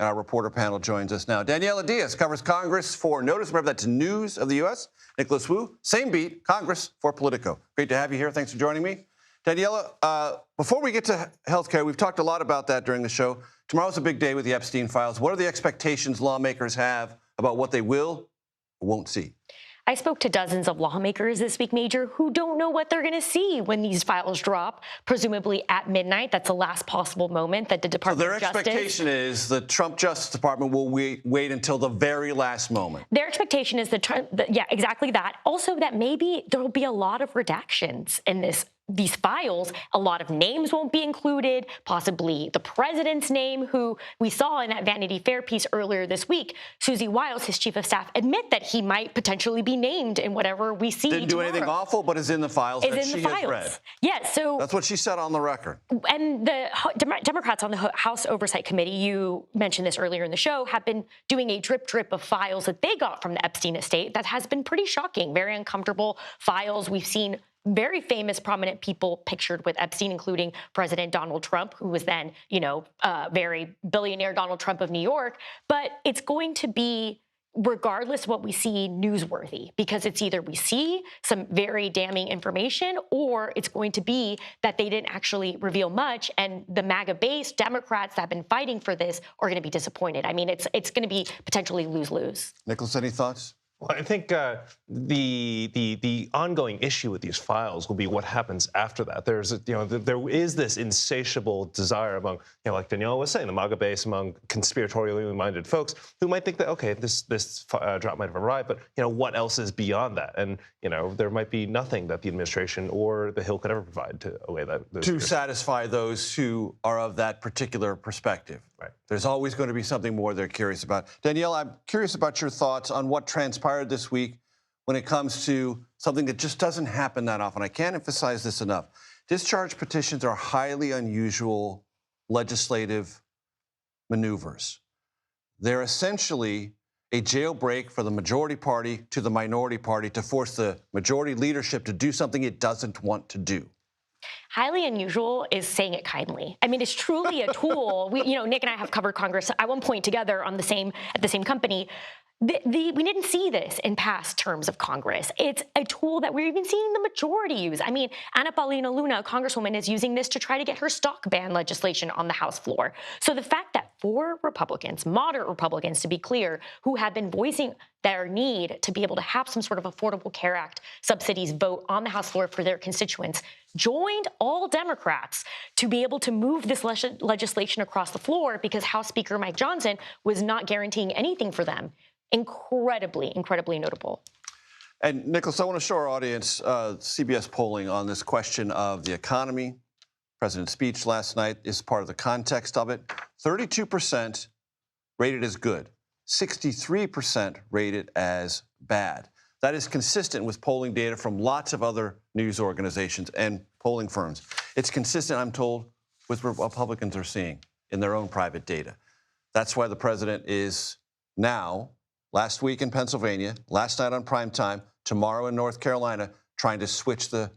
and our reporter panel joins us now. Daniella Diaz covers Congress for NOTUS. Remember, that's News of the U.S. Nicholas Wu, same beat, Congress for Politico. Great to have you here. Thanks for joining me. Daniella, before we get to healthcare, we've talked a lot about that during the show. Tomorrow's a big day with the Epstein files. What are the expectations lawmakers have about what they will or won't see? I spoke to dozens of lawmakers this week, Major, who don't know what they're going to see when these files drop, presumably at midnight. That's the last possible moment that the Department of Justice... So their expectation is the Trump Justice Department will wait until the very last moment. Their expectation is yeah, exactly that. Also, that maybe there will be a lot of redactions in these files. A lot of names won't be included, possibly the president's name, who we saw in that Vanity Fair piece earlier this week. Susie Wiles, his chief of staff, admit that he might potentially be named in whatever we see Didn't tomorrow. do anything awful, but is in the files that she has read. Yeah, so... That's what she said on the record. And the Democrats on the House Oversight Committee, you mentioned this earlier in the show, have been doing a drip of files that they got from the Epstein estate that has been pretty shocking, very uncomfortable files. We've seen very famous, prominent people pictured with Epstein, including President Donald Trump, who was then, very billionaire Donald Trump of New York. But it's going to be, regardless of what we see, newsworthy, because it's either we see some very damning information or it's going to be that they didn't actually reveal much, and the MAGA-based Democrats that have been fighting for this are going to be disappointed. I mean, it's going to be potentially lose-lose. Nicholas, any thoughts? Well, I think the ongoing issue with these files will be what happens after that. There is this insatiable desire among, like Daniella was saying, the MAGA base, among conspiratorially minded folks who might think that, okay, this drop might have arrived, but what else is beyond that? And there might be nothing that the administration or the Hill could ever provide to allay that. To satisfy those who are of that particular perspective. Right. There's always going to be something more they're curious about. Danielle, I'm curious about your thoughts on what transpired this week when it comes to something that just doesn't happen that often. I can't emphasize this enough. Discharge petitions are highly unusual legislative maneuvers. They're essentially a jailbreak for the majority party to the minority party to force the majority leadership to do something it doesn't want to do. Highly unusual is saying it kindly. I mean, it's truly a tool. Nick and I have covered Congress at one point together at the same company. We didn't see this in past terms of Congress. It's a tool that we're even seeing the majority use. I mean, Anna Paulina Luna, a congresswoman, is using this to try to get her stock ban legislation on the House floor. So the fact that 4 Republicans, moderate Republicans to be clear, who have been voicing their need to be able to have some sort of Affordable Care Act subsidies vote on the House floor for their constituents, joined all Democrats to be able to move this legislation across the floor because House Speaker Mike Johnson was not guaranteeing anything for them. Incredibly notable. And Nicholas, I want to show our audience CBS polling on this question of the economy. President's speech last night is part of the context of it. 32% rated as good. 63% rated as bad. That is consistent with polling data from lots of other news organizations and polling firms. It's consistent, I'm told, with what Republicans are seeing in their own private data. That's why the president is now, last week in Pennsylvania, last night on prime time, tomorrow in North Carolina, trying to switch the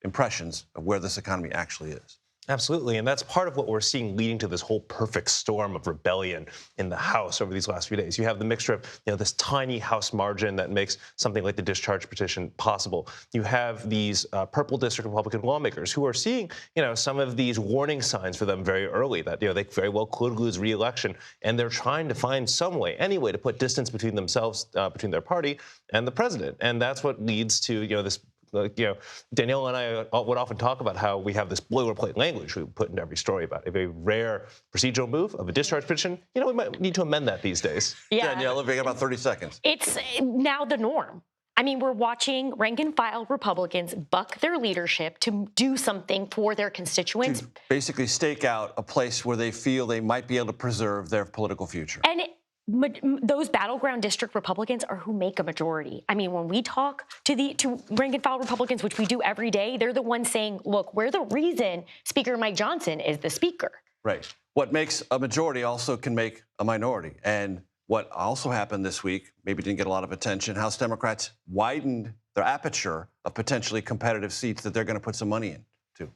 impressions of where this economy actually is. Absolutely, and that's part of what we're seeing leading to this whole perfect storm of rebellion in the House over these last few days. You have the mixture of this tiny House margin that makes something like the discharge petition possible. You have these purple district Republican lawmakers who are seeing some of these warning signs for them very early that they very well could lose re-election, and they're trying to find some way, any way, to put distance between themselves, between their party and the president, and that's what leads to this. Danielle and I would often talk about how we have this boilerplate language we put into every story about a very rare procedural move of a discharge petition. We might need to amend that these days. Yeah, Danielle, we got about 30 seconds. It's now the norm. I mean, we're watching rank-and-file Republicans buck their leadership to do something for their constituents. To basically stake out a place where they feel they might be able to preserve their political future. And those battleground district Republicans are who make a majority. I mean, when we talk to rank-and-file Republicans, which we do every day, they're the ones saying, look, we're the reason Speaker Mike Johnson is the speaker. Right. What makes a majority also can make a minority. And what also happened this week, maybe didn't get a lot of attention, House Democrats widened their aperture of potentially competitive seats that they're going to put some money into.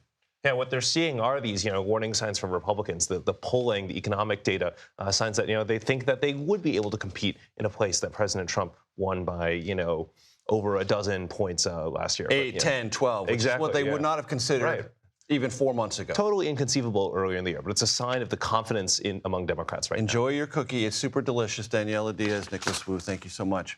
Yeah, what they're seeing are these, warning signs from Republicans, the polling, the economic data, signs that, they think that they would be able to compete in a place that President Trump won by, over a dozen points last year. 8, 10, 12, which is what they would not have considered even 4 months ago. Totally inconceivable earlier in the year, but it's a sign of the confidence among Democrats right now. Enjoy your cookie. It's super delicious. Daniella Diaz, Nicholas Wu, thank you so much.